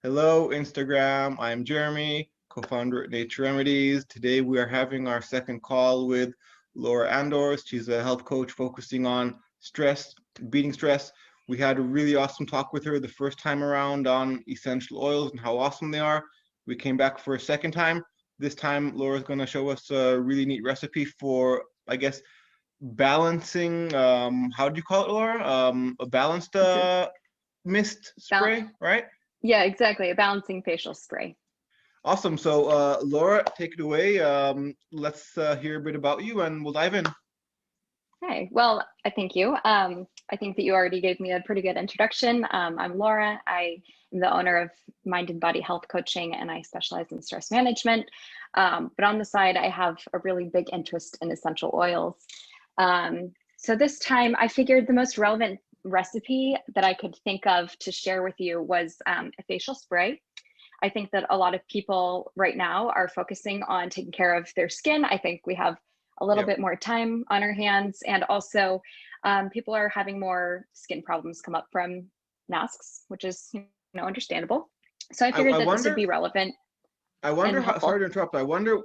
Hello, Instagram. I'm Jeremy, co-founder at Nature Remedies. Today we are having our second call with Laura Andors. She's a health coach focusing on stress, beating stress. We had a really awesome talk with her the first time around on essential oils and how awesome they are. We came back for a second time. This time, Laura's going to show us a really neat recipe for, I guess, balancing. How do you call it, Laura? A balanced It's a mist bal spray, right? yeah, exactly. A balancing facial spray. Awesome. So, Laura, take it away. Let's hear a bit about you and we'll dive in. Hey, well, I thank you. I think that you already gave me a pretty good introduction. I'm Laura. I am the owner of Mind and Body Health Coaching, and I specialize in stress management. But on the side, I have a really big interest in essential oils. So this time, I figured the most relevant recipe that I could think of to share with you was a facial spray. I think that a lot of people right now are focusing on taking care of their skin. I think we have a little Yep. bit more time on our hands, and also people are having more skin problems come up from masks, which is understandable. So I figured I that this would wonder, be relevant I and wonder how, sorry helpful. to interrupt, I wonder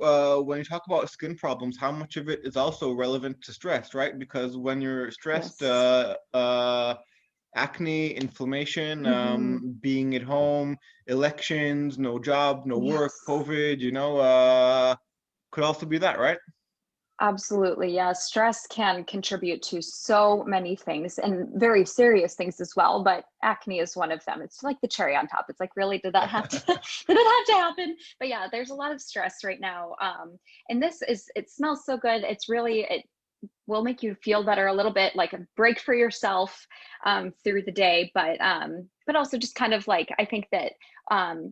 when you talk about skin problems, how much of it is also relevant to stress, right? Because when you're stressed, Yes. acne, inflammation, Hmm. being at home, elections, no job, no work, Yes. COVID, could also be that, right? Absolutely. Yeah. Stress can contribute to so many things and very serious things as well, but acne is one of them. It's like the cherry on top. It's like, really, did that have to, did it have to happen? But yeah, there's a lot of stress right now. And it smells so good. It will make you feel better a little bit, like a break for yourself through the day. But also just kind of like, I think that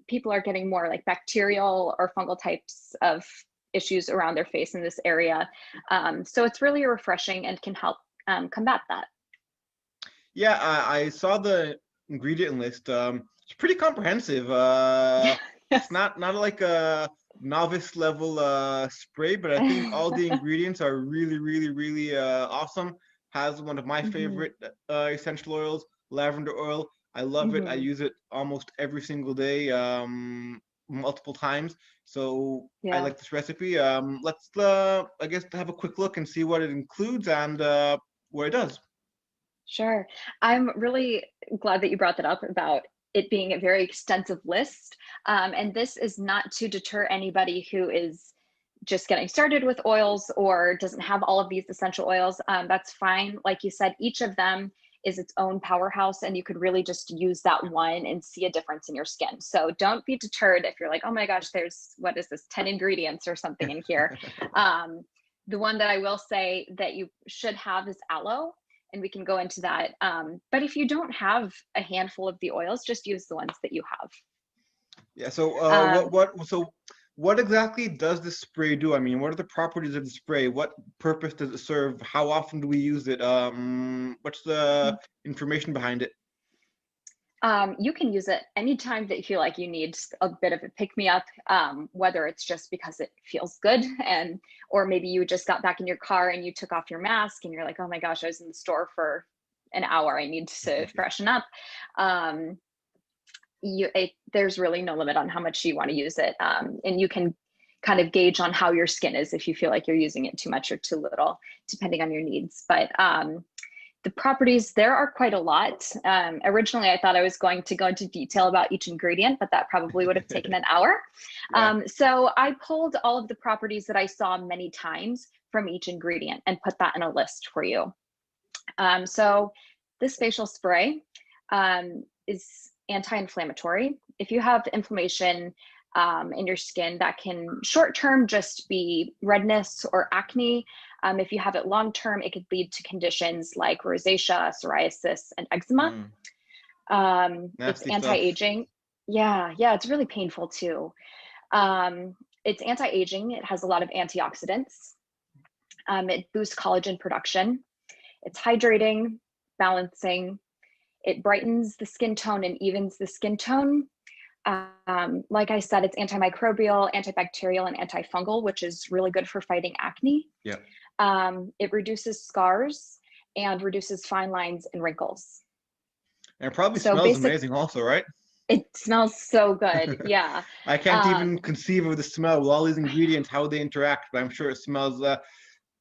people are getting more like bacterial or fungal types of issues around their face in this area. So it's really refreshing and can help combat that. Yeah, I saw the ingredient list. It's pretty comprehensive. Yeah. It's Yes. not like a novice level spray, but I think all the ingredients are really awesome. Has one of my Hmm. favorite essential oils, lavender oil. I love it. I Hmm. use it almost every single day, multiple times. So I Yeah. like this recipe. Let's I guess have a quick look and see what it includes and what it does. Sure. I'm really glad that you brought that up about it being a very extensive list. And this is not to deter anybody who is just getting started with oils or doesn't have all of these essential oils. That's fine. Like you said, each of them is its own powerhouse, and you could really just use that one and see a difference in your skin. So don't be deterred if you're like, oh my gosh, there's, what is this, 10 ingredients or something in here. Um, the one that I will say that you should have is aloe, and we can go into that. But if you don't have a handful of the oils, just use the ones that you have. Yeah, so Um, what exactly does this spray do? I mean, what are the properties of the spray? What purpose does it serve? How often do we use it? What's the information behind it? you can use it anytime that you feel like you need a bit of a pick me up, whether it's just because it feels good, and or maybe you just got back in your car and you took off your mask and you're like, oh my gosh, I was in the store for an hour. I need to freshen up. Um, there's really no limit on how much you want to use it, and you can kind of gauge on how your skin is if you feel like you're using it too much or too little, depending on your needs. But the properties, there are quite a lot. Originally, I thought I was going to go into detail about each ingredient, but that probably would have taken an hour. Yeah. So I pulled all of the properties that I saw many times from each ingredient and put that in a list for you. So this facial spray is anti-inflammatory. If you have inflammation in your skin, that can short-term just be redness or acne. If you have it long-term, it could lead to conditions like rosacea, psoriasis, and eczema. Mm, It's nasty stuff. anti-aging. Yeah, it's really painful too. It's anti-aging. It has a lot of antioxidants. It boosts collagen production. It's hydrating, balancing. It brightens the skin tone and evens the skin tone. Like I said, it's antimicrobial, antibacterial, and antifungal, which is really good for fighting acne. Yeah. It reduces scars and reduces fine lines and wrinkles. And it probably So smells basic, amazing also, right? It smells so good. Yeah. I can't even conceive of the smell with all these ingredients, how they interact, but I'm sure it smells.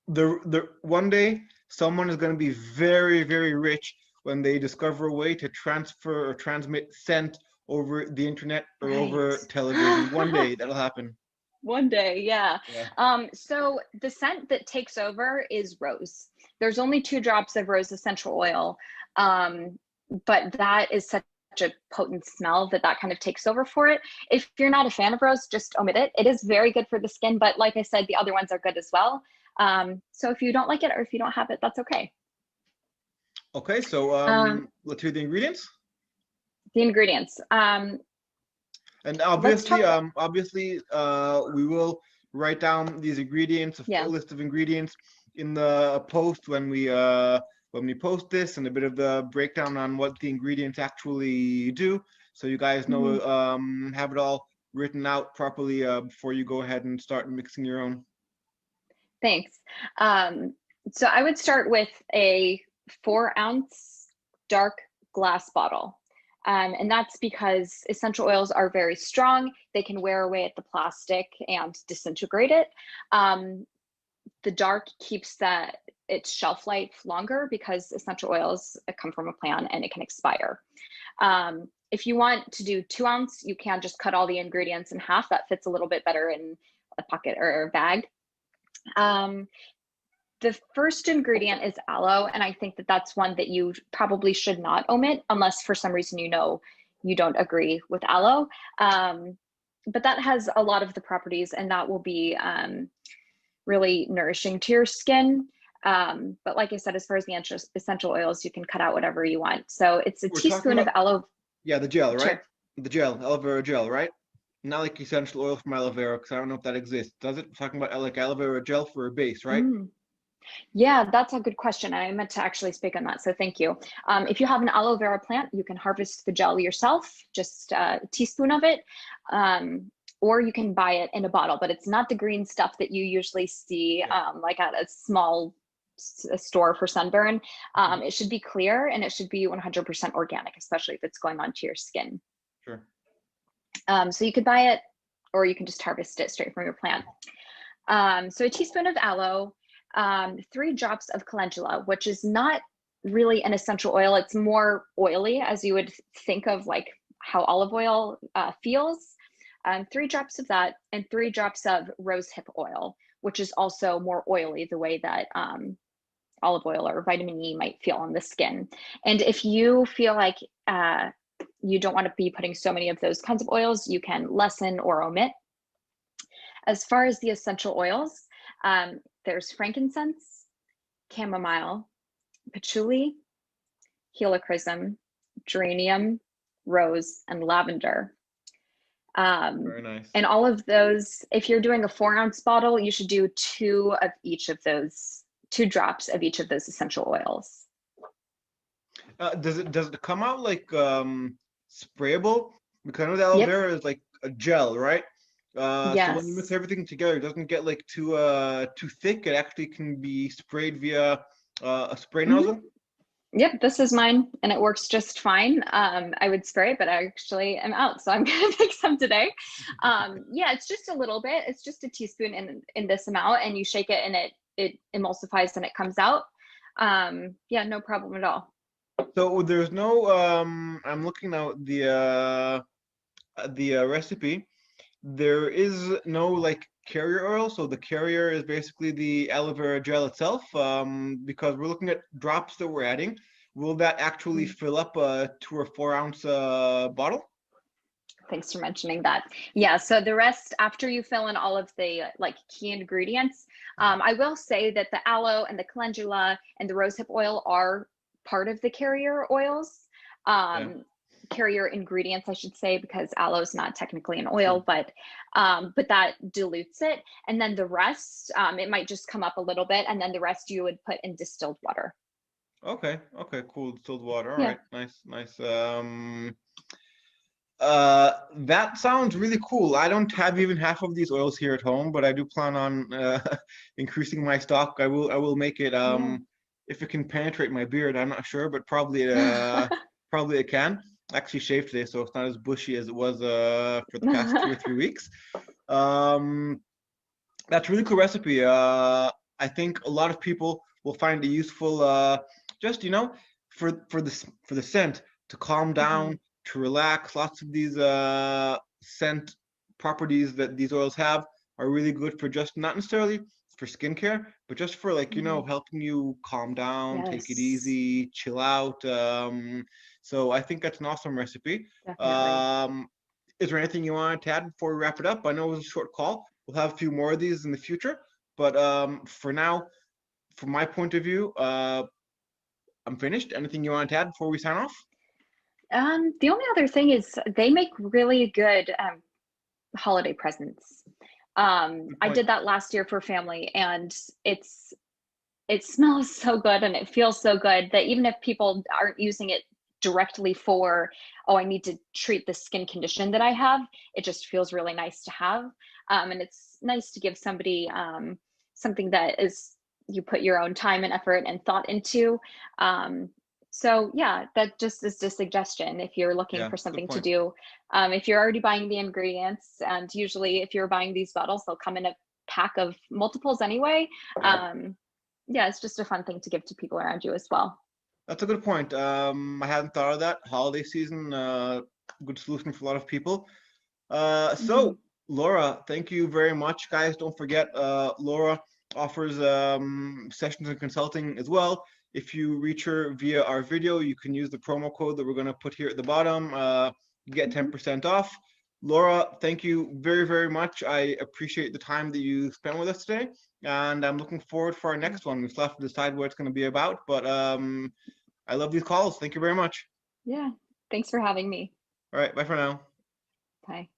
The one day someone is going to be very, very rich when they discover a way to transfer or transmit scent over the internet or over Right. television. One day that'll happen. One day, yeah. Yeah. So the scent that takes over is rose. There's only 2 drops of rose essential oil, but that is such a potent smell that kind of takes over for it. If you're not a fan of rose, just omit it. It is very good for the skin, but like I said, the other ones are good as well. So if you don't like it or if you don't have it, that's okay. Okay, so Um, let's hear the ingredients. the ingredients. And Let's talk. obviously, we will write down these ingredients, a Yeah. full list of ingredients in the post when we post this, and a bit of the breakdown on what the ingredients actually do, so you guys know, have it all written out properly before you go ahead and start mixing your own. Thanks. So I would start with a 4-ounce dark glass bottle. And that's because essential oils are very strong. They can wear away at the plastic and disintegrate it. The dark keeps its shelf life longer because essential oils come from a plant and it can expire. If you want to do 2-ounce, you can just cut all the ingredients in half. That fits a little bit better in a pocket or a bag. The first ingredient is aloe, and I think that that's one that you probably should not omit unless for some reason you don't agree with aloe. But that has a lot of the properties, and that will be really nourishing to your skin. But like I said, as far as the essential oils, you can cut out whatever you want. So it's a We're talking teaspoon of about, aloe. yeah, the gel, right? Sure. The gel, aloe vera gel, right? Not like essential oil from aloe vera, because I don't know if that exists. Does it? We're talking about like aloe vera gel for a base, right? Yeah, that's a good question. I meant to actually speak on that, so thank you. If you have an aloe vera plant, you can harvest the gel yourself, just a teaspoon of it, or you can buy it in a bottle, but it's not the green stuff that you usually see like at a small store for sunburn. It should be clear and it should be 100% organic, especially if it's going onto your skin. Sure. So you could buy it or you can just harvest it straight from your plant. So a teaspoon of aloe, 3 drops of calendula, which is not really an essential oil. It's more oily, as you would think of like how olive oil feels. 3 drops of that and 3 drops of rosehip oil, which is also more oily, the way that olive oil or vitamin E might feel on the skin. And if you feel like you don't want to be putting so many of those kinds of oils, you can lessen or omit. As far as the essential oils, there's frankincense, chamomile, patchouli, helichrysum, geranium, rose, and lavender. Very nice. And all of those, if you're doing a 4-ounce bottle, you should do 2 of each of those, 2 drops of each of those essential oils. Does it come out like sprayable? Because I know the aloe vera is like a gel, right? Yes. So when you mix everything together, it doesn't get like too thick. It actually can be sprayed via a spray nozzle. Yep, this is mine and it works just fine. I would spray, but I actually am out, so I'm gonna make some today. Yeah, it's just a little bit. It's just a teaspoon in this amount, and you shake it and it emulsifies and it comes out. Yeah, no problem at all. So there's no I'm looking now the recipe. There is no like carrier oil, so the carrier is basically the aloe vera gel itself. Because we're looking at drops that we're adding. Will that actually fill up a 2 or 4 ounce bottle? Thanks for mentioning that. Yeah, so the rest, after you fill in all of the like key ingredients, I will say that the aloe and the calendula and the rosehip oil are part of the carrier oils. Carrier ingredients, I should say, because aloe is not technically an oil, but that dilutes it. And then the rest, it might just come up a little bit, and then the rest you would put in distilled water. Okay, cool. Distilled water. All right, nice. That sounds really cool. I don't have even half of these oils here at home, but I do plan on increasing my stock. I will make it. If it can penetrate my beard, I'm not sure, but probably it can. actually shaved today, so it's not as bushy as it was for the past 2 or 3 weeks. That's a really cool recipe. I think a lot of people will find it useful, just for the scent to calm Mhm. down, to relax. Lots of these scent properties that these oils have are really good for just not necessarily for skincare, but just for like Mhm. helping you calm down, take it Yes, easy, chill out. So I think that's an awesome recipe. definitely. Um, is there anything you want to add before we wrap it up? I know it was a short call. We'll have a few more of these in the future, but for now, from my point of view, I'm finished. Anything you want to add before we sign off? The only other thing is they make really good holiday presents. Good I point. did that last year for family, and it's it smells so good and it feels so good that even if people aren't using it directly for, oh, I need to treat the skin condition that I have, it just feels really nice to have. And it's nice to give somebody something that is you put your own time and effort and thought into. Um, so yeah, that just is a suggestion if you're looking Yeah, for good something to point. do. If you're already buying the ingredients, and usually if you're buying these bottles, they'll come in a pack of multiples anyway. Yeah. Yeah, it's just a fun thing to give to people around you as well. That's a good point. I hadn't thought of that. Holiday season, good solution for a lot of people. Mhm. So Laura, thank you very much, guys. Don't forget, Laura offers sessions and consulting as well. If you reach her via our video, you can use the promo code that we're going to put here at the bottom. You get Mhm. 10% off. Laura, thank you very, very much. I appreciate the time that you spent with us today, and I'm looking forward for our next one. We still have to decide what it's going to be about, but I love these calls. Thank you very much. Yeah. Thanks for having me. All right, bye for now. Bye.